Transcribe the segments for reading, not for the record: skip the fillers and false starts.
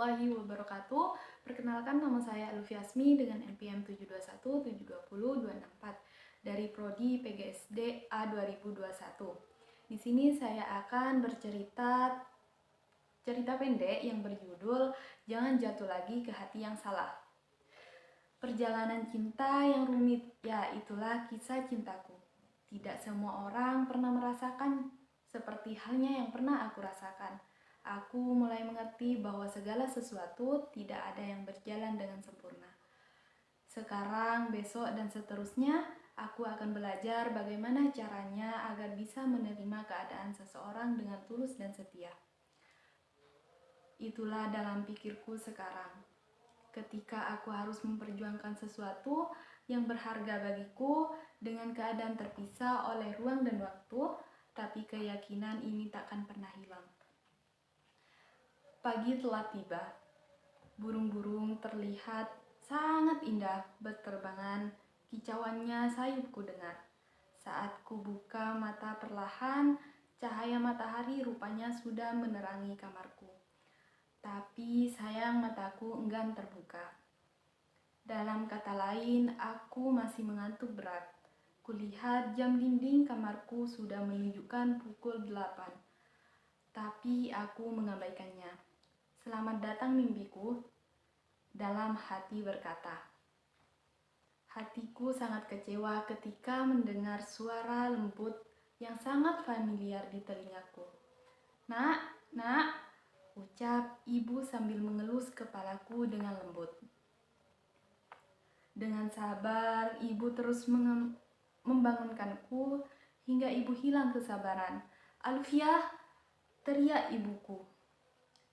warahmatullahi wabarakatuh. Perkenalkan, nama saya Lufiasmi dengan NPM 721720264 dari Prodi PGSD A 2021. Di sini saya akan bercerita pendek yang berjudul Jangan Jatuh Lagi ke Hati yang Salah. Perjalanan cinta yang rumit, ya itulah kisah cintaku. Tidak semua orang pernah merasakan seperti halnya yang pernah aku rasakan. Aku mulai mengerti bahwa segala sesuatu tidak ada yang berjalan dengan sempurna. Sekarang, besok, dan seterusnya, aku akan belajar bagaimana caranya agar bisa menerima keadaan seseorang dengan tulus dan setia. Itulah dalam pikirku sekarang. Ketika aku harus memperjuangkan sesuatu yang berharga bagiku dengan keadaan terpisah oleh ruang dan waktu, tapi keyakinan ini takkan pernah hilang. Pagi telah tiba. Burung-burung terlihat sangat indah berterbangan, kicauannya sayupku dengar. Saat ku buka mata perlahan, cahaya matahari rupanya sudah menerangi kamarku. Tapi sayang mataku enggan terbuka. Dalam kata lain, aku masih mengantuk berat. Kulihat jam dinding kamarku sudah menunjukkan pukul 8. Tapi aku mengabaikannya. Selamat datang mimpiku, dalam hati berkata. Hatiku sangat kecewa ketika mendengar suara lembut yang sangat familiar di telingaku. Nak, ucap ibu sambil mengelus kepalaku dengan lembut. Dengan sabar, ibu terus membangunkanku hingga ibu hilang kesabaran. Alfiah, teriak ibuku.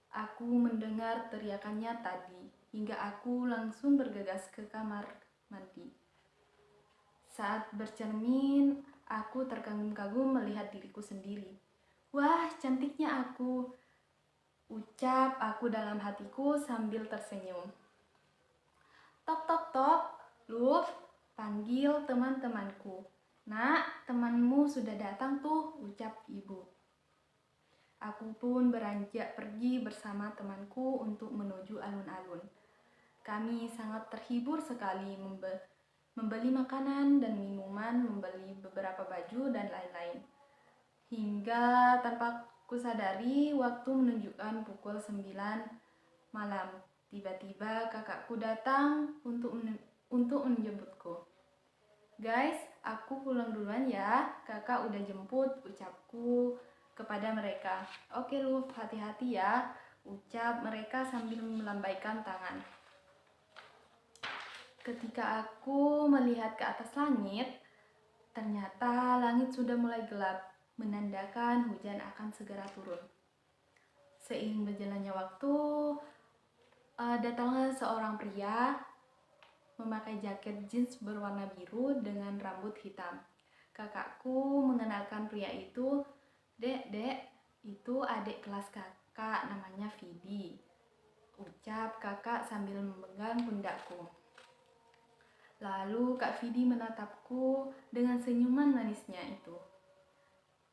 Aku mendengar teriakannya tadi, hingga aku langsung bergegas ke kamar mandi. Saat bercermin, aku terkagum-kagum melihat diriku sendiri. Wah, cantiknya aku, ucap aku dalam hatiku sambil tersenyum. Tok tok tok, Luf, panggil teman-temanku. Nak, temanmu sudah datang tuh, ucap ibu. Aku pun beranjak pergi bersama temanku untuk menuju alun-alun. Kami sangat terhibur sekali membeli makanan dan minuman, membeli beberapa baju dan lain-lain. Hingga tanpa kusadari, waktu menunjukkan pukul 9 malam. Tiba-tiba kakakku datang untuk menjemputku. Guys, aku pulang duluan ya, kakak udah jemput, ucapku kepada mereka. Oke Luf, hati-hati ya, ucap mereka sambil melambaikan tangan. Ketika aku melihat ke atas langit, ternyata langit sudah mulai gelap, menandakan hujan akan segera turun. Seiring berjalannya waktu, datanglah seorang pria memakai jaket jeans berwarna biru dengan rambut hitam. Kakakku mengenalkan pria itu. Dek, itu adik kelas kakak, namanya Vidi, ucap kakak sambil memegang pundakku. Lalu Kak Vidi menatapku dengan senyuman manisnya itu.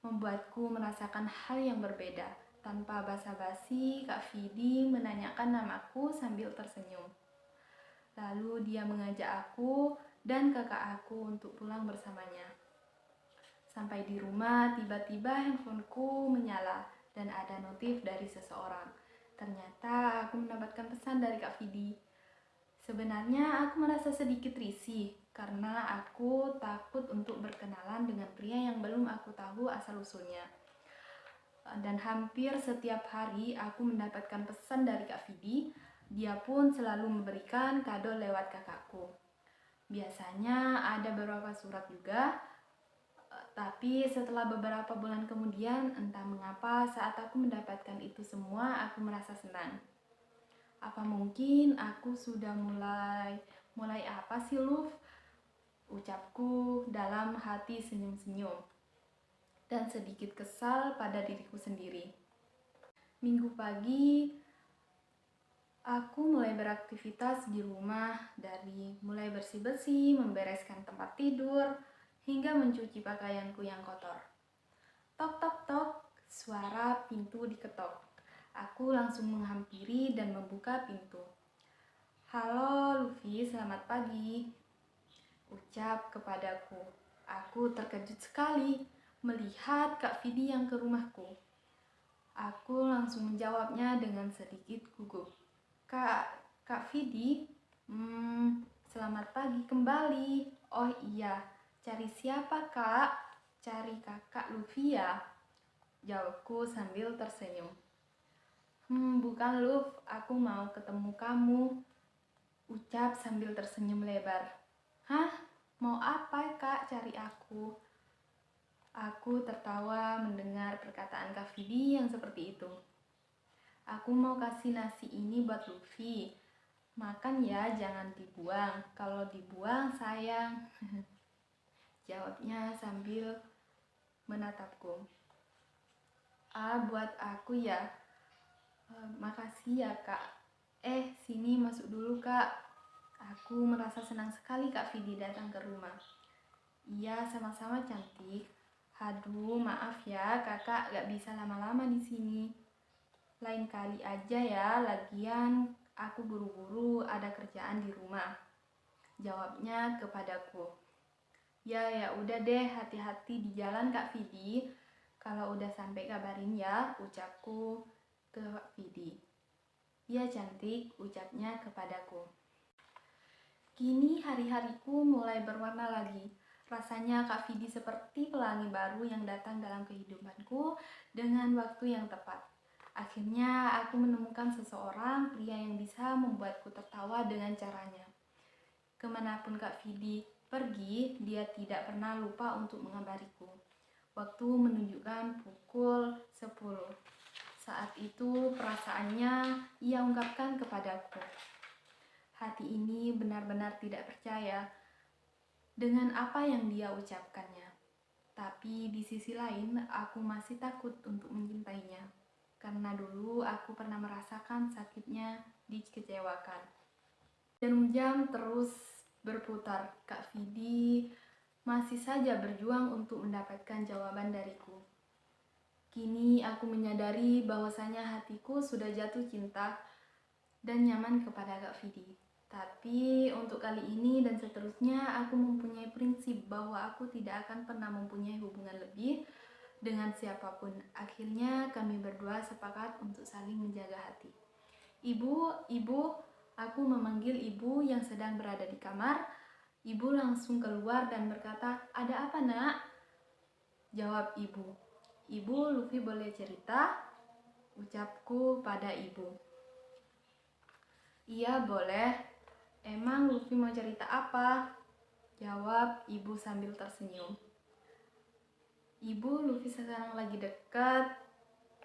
Membuatku merasakan hal yang berbeda. Tanpa basa-basi, Kak Vidi menanyakan namaku sambil tersenyum. Lalu dia mengajak aku dan kakak aku untuk pulang bersamanya. Sampai di rumah, tiba-tiba handphoneku menyala dan ada notif dari seseorang. Ternyata aku mendapatkan pesan dari Kak Vidi. Sebenarnya aku merasa sedikit risih karena aku takut untuk berkenalan dengan pria yang belum aku tahu asal-usulnya. Dan hampir setiap hari aku mendapatkan pesan dari Kak Vidi. Dia pun selalu memberikan kado lewat kakakku. Biasanya ada beberapa surat juga. Tapi setelah beberapa bulan kemudian, entah mengapa saat aku mendapatkan itu semua, aku merasa senang. Apa mungkin aku sudah mulai apa sih Luf? Ucapku dalam hati senyum-senyum dan sedikit kesal pada diriku sendiri. Minggu pagi, aku mulai beraktivitas di rumah, dari mulai bersih-bersih, membereskan tempat tidur, hingga mencuci pakaianku yang kotor. Tok tok tok, suara pintu diketok. Aku langsung menghampiri dan membuka pintu. "Halo Luffy, selamat pagi," ucap kepadaku. Aku terkejut sekali melihat Kak Vidi yang ke rumahku. Aku langsung menjawabnya dengan sedikit gugup. Kak Vidi, selamat pagi kembali. Oh iya, cari siapa Kak? Cari kakak Luffy ya? Jawabku sambil tersenyum. Bukan Luff, aku mau ketemu kamu, ucap sambil tersenyum lebar. Hah? Mau apa Kak cari aku? Aku tertawa mendengar perkataan Kak Vidi yang seperti itu. Aku mau kasih nasi ini buat Luffy. Makan ya, jangan dibuang. Kalau dibuang sayang. Jawabnya sambil menatapku. Buat aku ya. Makasih ya Kak. Sini masuk dulu Kak. Aku merasa senang sekali Kak Vidi datang ke rumah. Iya, sama-sama cantik. Aduh, maaf ya, kakak gak bisa lama-lama di sini. Lain kali aja ya, lagian aku buru-buru ada kerjaan di rumah. Jawabnya kepadaku. Ya udah deh, hati-hati di jalan Kak Vidi. Kalau udah sampai kabarin ya, ucapku ke Vidi. Ya cantik, ucapnya kepadaku. Kini hari-hariku mulai berwarna lagi. Rasanya Kak Vidi seperti pelangi baru yang datang dalam kehidupanku dengan waktu yang tepat. Akhirnya aku menemukan seseorang pria yang bisa membuatku tertawa dengan caranya. Kemanapun Kak Vidi pergi, dia tidak pernah lupa untuk mengabariku. Waktu menunjukkan pukul 10. Saat itu perasaannya ia ungkapkan kepadaku. Hati ini benar-benar tidak percaya dengan apa yang dia ucapkannya. Tapi di sisi lain, aku masih takut untuk mencintainya. Karena dulu aku pernah merasakan sakitnya dikecewakan. Jam-jam terus berputar. Kak Vidi masih saja berjuang untuk mendapatkan jawaban dariku. Kini aku menyadari bahwasanya hatiku sudah jatuh cinta dan nyaman kepada Kak Vidi. Tapi untuk kali ini dan seterusnya aku mempunyai prinsip bahwa aku tidak akan pernah mempunyai hubungan lebih dengan siapapun. Akhirnya kami berdua sepakat untuk saling menjaga hati. Ibu, aku memanggil ibu yang sedang berada di kamar. Ibu langsung keluar dan berkata, "Ada apa nak?" Jawab ibu. "Ibu, Luffy boleh cerita?" Ucapku pada ibu. "Iya boleh. Emang Luffy mau cerita apa?" Jawab ibu sambil tersenyum. "Ibu, Luffy sekarang lagi dekat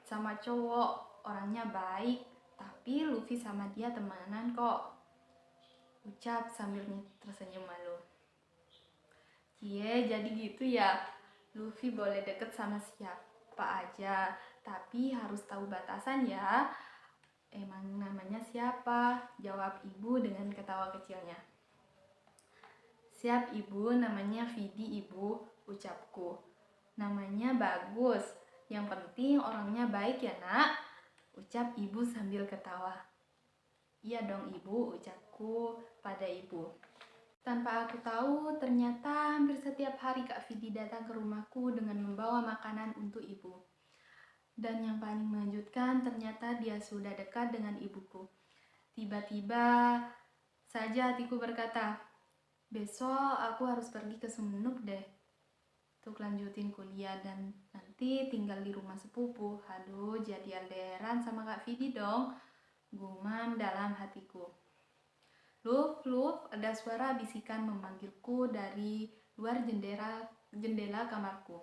sama cowok, orangnya baik, tapi Luffy sama dia temanan kok," ucap sambil tersenyum malu. "Cie, jadi gitu ya? Luffy boleh deket sama siapa aja, tapi harus tahu batasan ya." "Emang namanya siapa?" Jawab ibu dengan ketawa kecilnya. "Siap ibu, namanya Vidi ibu," ucapku. "Namanya bagus, yang penting orangnya baik ya nak," ucap ibu sambil ketawa. "Iya dong ibu," ucapku pada ibu. Tanpa aku tahu, ternyata hampir setiap hari Kak Vidi datang ke rumahku dengan membawa makanan untuk ibu. Dan yang paling mengejutkan, ternyata dia sudah dekat dengan ibuku. Tiba-tiba saja hatiku berkata, besok aku harus pergi ke Sumenep deh untuk lanjutin kuliah dan nanti tinggal di rumah sepupu. Aduh, jadi LDRan sama Kak Vidi dong, gumam dalam hatiku. Luff, ada suara bisikan memanggilku dari luar jendela kamarku.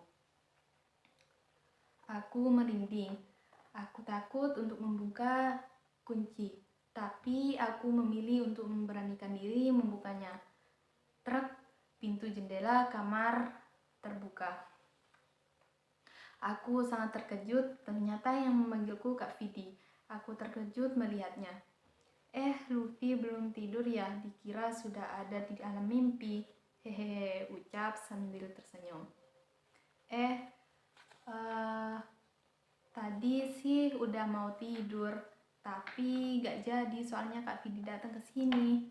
Aku merinding. Aku takut untuk membuka kunci, tapi aku memilih untuk memberanikan diri membukanya. Trek, pintu jendela kamar terbuka. Aku sangat terkejut, ternyata yang memanggilku Kak Vidi. Aku terkejut melihatnya. Luffy belum tidur ya, dikira sudah ada di dalam mimpi. Hehehe, ucap sambil tersenyum. Tadi sih udah mau tidur, tapi gak jadi soalnya Kak Vidi datang ke sini.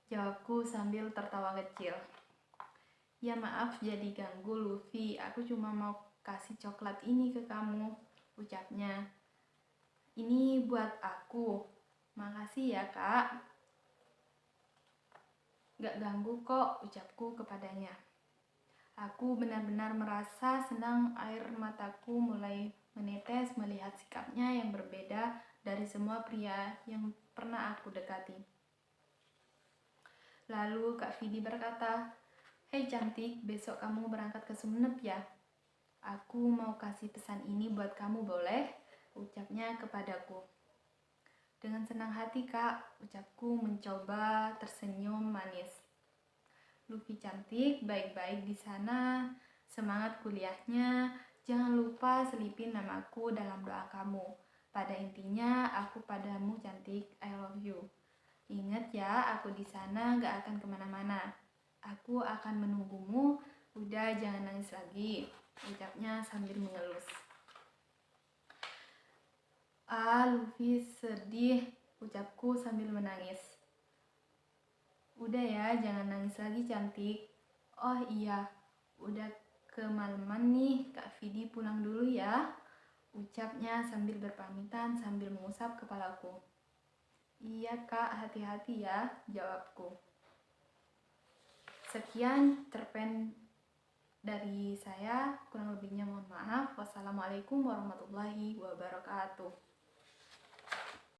Jawabku sambil tertawa kecil. Ya maaf jadi ganggu Luffy, aku cuma mau kasih coklat ini ke kamu, ucapnya. Ini buat aku. Makasih ya Kak. Gak ganggu kok, ucapku kepadanya. Aku benar-benar merasa senang, air mataku mulai menetes melihat sikapnya yang berbeda dari semua pria yang pernah aku dekati. Lalu Kak Vidi berkata, "Hei cantik, besok kamu berangkat ke Sumenep ya? Aku mau kasih pesan ini buat kamu, boleh?" ucapnya kepadaku. Dengan senang hati Kak, ucapku mencoba tersenyum manis. Luffy cantik, baik-baik di sana, semangat kuliahnya, jangan lupa selipin namaku dalam doa kamu. Pada intinya, aku padamu cantik, I love you. Ingat ya, aku di sana gak akan kemana-mana. Aku akan menunggumu, udah jangan nangis lagi, ucapnya sambil mengelus. Luffy sedih, ucapku sambil menangis. Udah ya, jangan nangis lagi cantik. Oh iya, udah kemalaman nih, Kak Vidi pulang dulu ya, ucapnya sambil berpamitan sambil mengusap kepalaku. Iya Kak, hati-hati ya, jawabku. Sekian cerpen dari saya, kurang lebihnya mohon maaf. Wassalamualaikum warahmatullahi wabarakatuh.